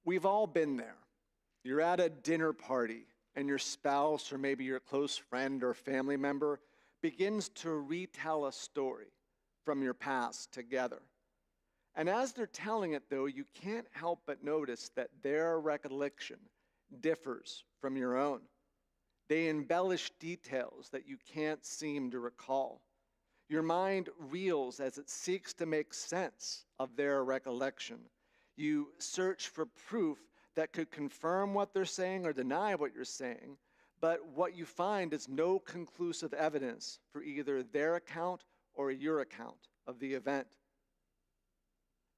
We've all been there. You're at a dinner party, and your spouse or maybe your close friend or family member begins to retell a story from your past together. And as they're telling it, though, you can't help but notice that their recollection differs from your own. They embellish details that you can't seem to recall. Your mind reels as it seeks to make sense of their recollection. You search for proof that could confirm what they're saying or deny what you're saying, but what you find is no conclusive evidence for either their account or your account of the event.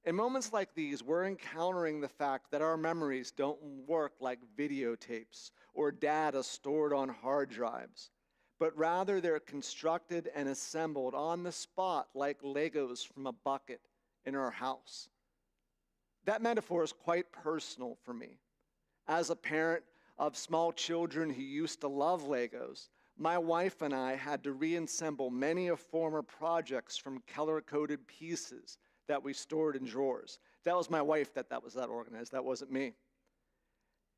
In moments like these, we're encountering the fact that our memories don't work like videotapes or data stored on hard drives, but rather they're constructed and assembled on the spot like Legos from a bucket in our house. That metaphor is quite personal for me. As a parent of small children who used to love Legos, my wife and I had to reassemble many of former projects from color-coded pieces that we stored in drawers. That was my wife that was that organized. That wasn't me.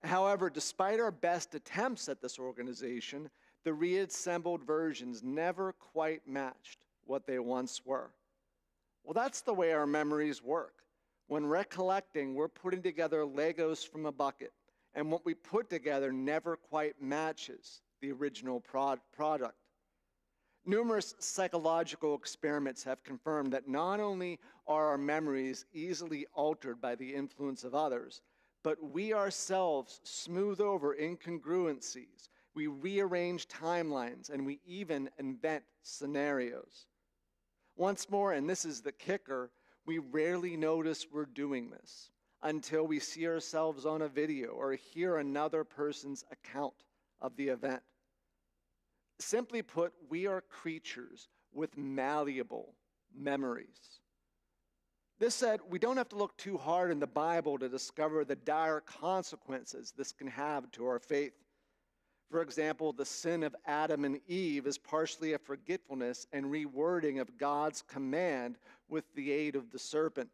However, despite our best attempts at this organization, the reassembled versions never quite matched what they once were. Well, that's the way our memories work. When recollecting, we're putting together Legos from a bucket, and what we put together never quite matches the original product. Numerous psychological experiments have confirmed that not only are our memories easily altered by the influence of others, but we ourselves smooth over incongruencies, we rearrange timelines, and we even invent scenarios. Once more, and this is the kicker, we rarely notice we're doing this until we see ourselves on a video or hear another person's account of the event. Simply put, we are creatures with malleable memories. This said, we don't have to look too hard in the Bible to discover the dire consequences this can have to our faith. For example, the sin of Adam and Eve is partially a forgetfulness and rewording of God's command with the aid of the serpent.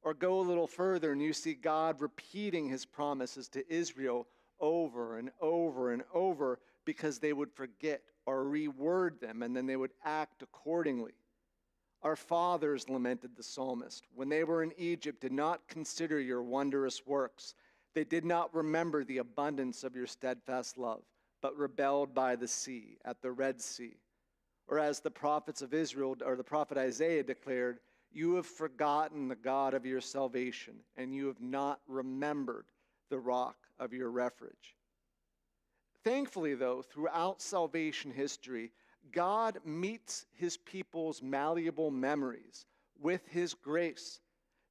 Or go a little further and you see God repeating his promises to Israel over and over and over because they would forget or reword them and then they would act accordingly. Our fathers, lamented the psalmist, when they were in Egypt, did not consider your wondrous works. They did not remember the abundance of your steadfast love, but rebelled by the sea, at the Red Sea. Or as the prophets of Israel, or the prophet Isaiah declared, you have forgotten the God of your salvation, and you have not remembered the rock of your refuge. Thankfully, though, throughout salvation history, God meets his people's malleable memories with his grace,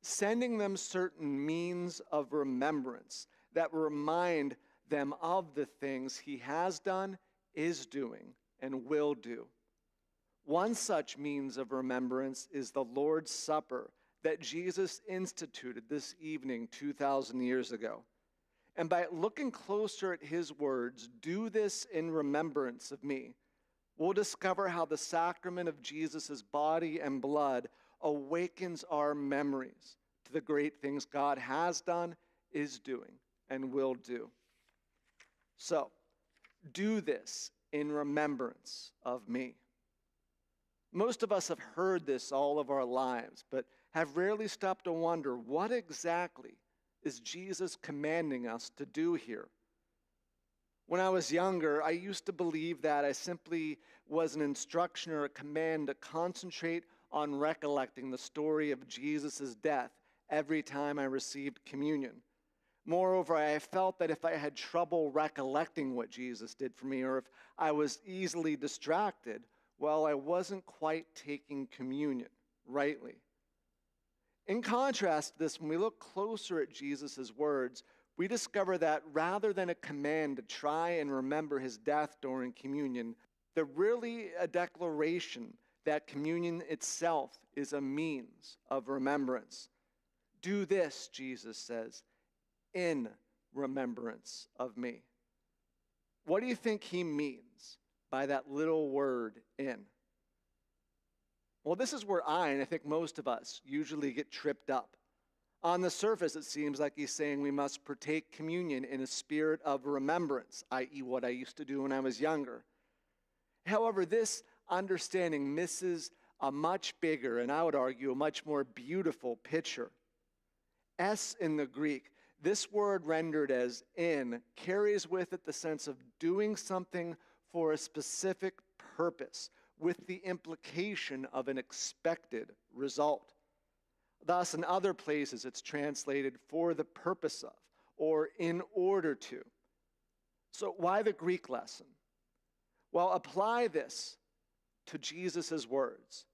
sending them certain means of remembrance that remind them of the things he has done, is doing, and will do. One such means of remembrance is the Lord's Supper that Jesus instituted this evening 2,000 years ago. And by looking closer at his words, do this in remembrance of me, we'll discover how the sacrament of Jesus' body and blood awakens our memories to the great things God has done, is doing, and will do. So, do this in remembrance of me. Most of us have heard this all of our lives, but have rarely stopped to wonder, what exactly is Jesus commanding us to do here? When I was younger, I used to believe that I simply was an instruction or a command to concentrate on recollecting the story of Jesus' death every time I received communion. Moreover, I felt that if I had trouble recollecting what Jesus did for me, or if I was easily distracted, well, I wasn't quite taking communion rightly. In contrast to this, when we look closer at Jesus' words, we discover that rather than a command to try and remember his death during communion, they're really a declaration that communion itself is a means of remembrance. Do this, Jesus says, in remembrance of me. What do you think he means by that little word, in? Well, this is where I think most of us usually get tripped up. On the surface, it seems like he's saying we must partake communion in a spirit of remembrance, i.e. what I used to do when I was younger. However, this understanding misses a much bigger, and I would argue, a much more beautiful picture. In the Greek, this word rendered as in, carries with it the sense of doing something for a specific purpose, with the implication of an expected result. Thus, in other places, it's translated for the purpose of, or in order to. So why the Greek lesson? Well, apply this to Jesus' words.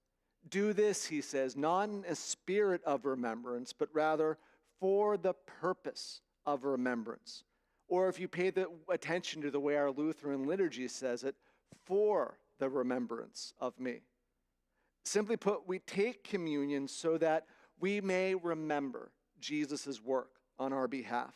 Do this, he says, not in a spirit of remembrance, but rather for the purpose of remembrance. Or if you pay attention to the way our Lutheran liturgy says it, for the remembrance of me. Simply put, we take communion so that we may remember Jesus' work on our behalf.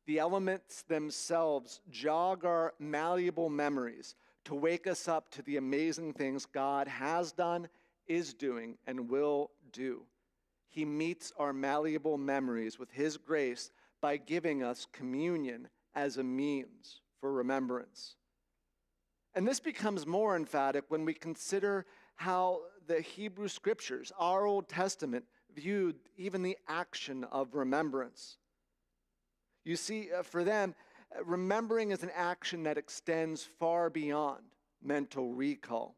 The elements themselves jog our malleable memories to wake us up to the amazing things God has done, is doing, and will do. He meets our malleable memories with his grace by giving us communion as a means for remembrance. And this becomes more emphatic when we consider how the Hebrew Scriptures, our Old Testament, viewed even the action of remembrance. You see, for them, remembering is an action that extends far beyond mental recall.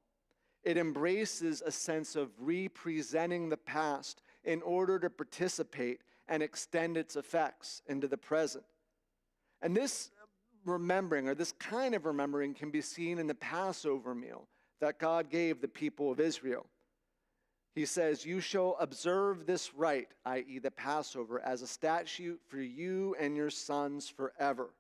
It embraces a sense of representing the past in order to participate and extend its effects into the present. And this remembering, or this kind of remembering, can be seen in the Passover meal that God gave the people of Israel. He says, "You shall observe this rite," i.e. the Passover, "as a statute for you and your sons forever."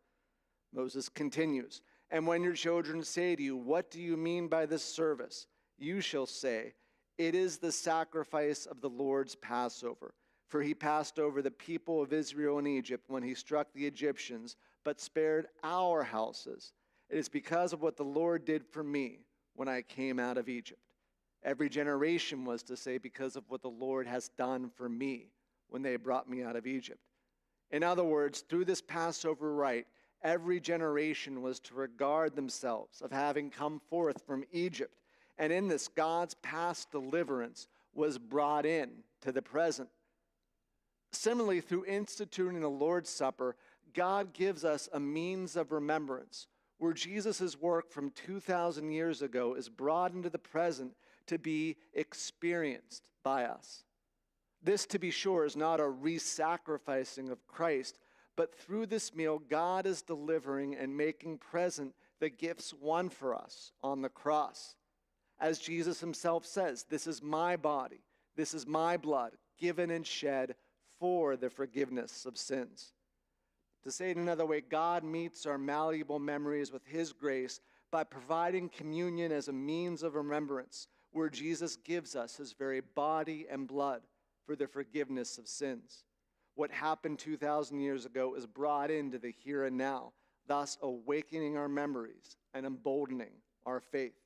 Moses continues, "And when your children say to you, 'What do you mean by this service?' you shall say, 'It is the sacrifice of the Lord's Passover. For he passed over the people of Israel in Egypt when he struck the Egyptians, but spared our houses. It is because of what the Lord did for me when I came out of Egypt.'" Every generation was to say, "because of what the Lord has done for me when they brought me out of Egypt." In other words, through this Passover rite, every generation was to regard themselves of having come forth from Egypt. And in this, God's past deliverance was brought in to the present. Similarly, through instituting the Lord's Supper, God gives us a means of remembrance, where Jesus' work from 2,000 years ago is brought into the present to be experienced by us. This, to be sure, is not a re-sacrificing of Christ, but through this meal, God is delivering and making present the gifts won for us on the cross. As Jesus himself says, "This is my body, this is my blood, given and shed for the forgiveness of sins." To say it another way, God meets our malleable memories with his grace by providing communion as a means of remembrance, where Jesus gives us his very body and blood for the forgiveness of sins. What happened 2,000 years ago is brought into the here and now, thus awakening our memories and emboldening our faith.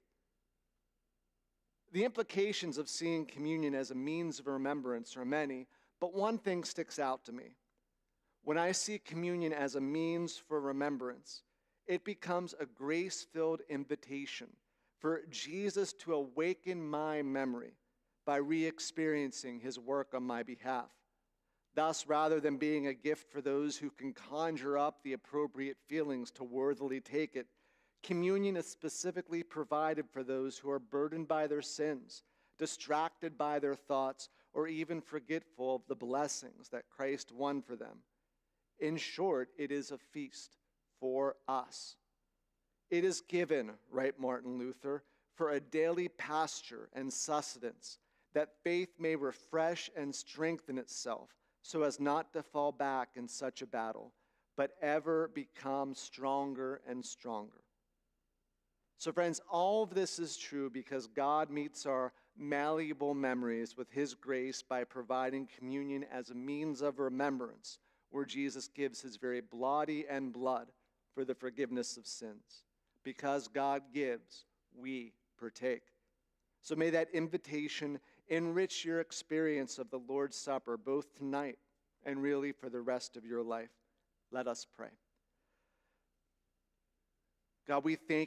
The implications of seeing communion as a means of remembrance are many, but one thing sticks out to me. When I see communion as a means for remembrance, it becomes a grace-filled invitation for Jesus to awaken my memory by re-experiencing his work on my behalf. Thus, rather than being a gift for those who can conjure up the appropriate feelings to worthily take it, communion is specifically provided for those who are burdened by their sins, distracted by their thoughts, or even forgetful of the blessings that Christ won for them. In short, it is a feast for us. It is given, writes Martin Luther, for a daily pasture and sustenance, that faith may refresh and strengthen itself, so as not to fall back in such a battle, but ever become stronger and stronger. So friends, all of this is true because God meets our malleable memories with his grace by providing communion as a means of remembrance, where Jesus gives his very body and blood for the forgiveness of sins. Because God gives, we partake. So may that invitation enrich your experience of the Lord's Supper, both tonight and really for the rest of your life. Let us pray. God, we thank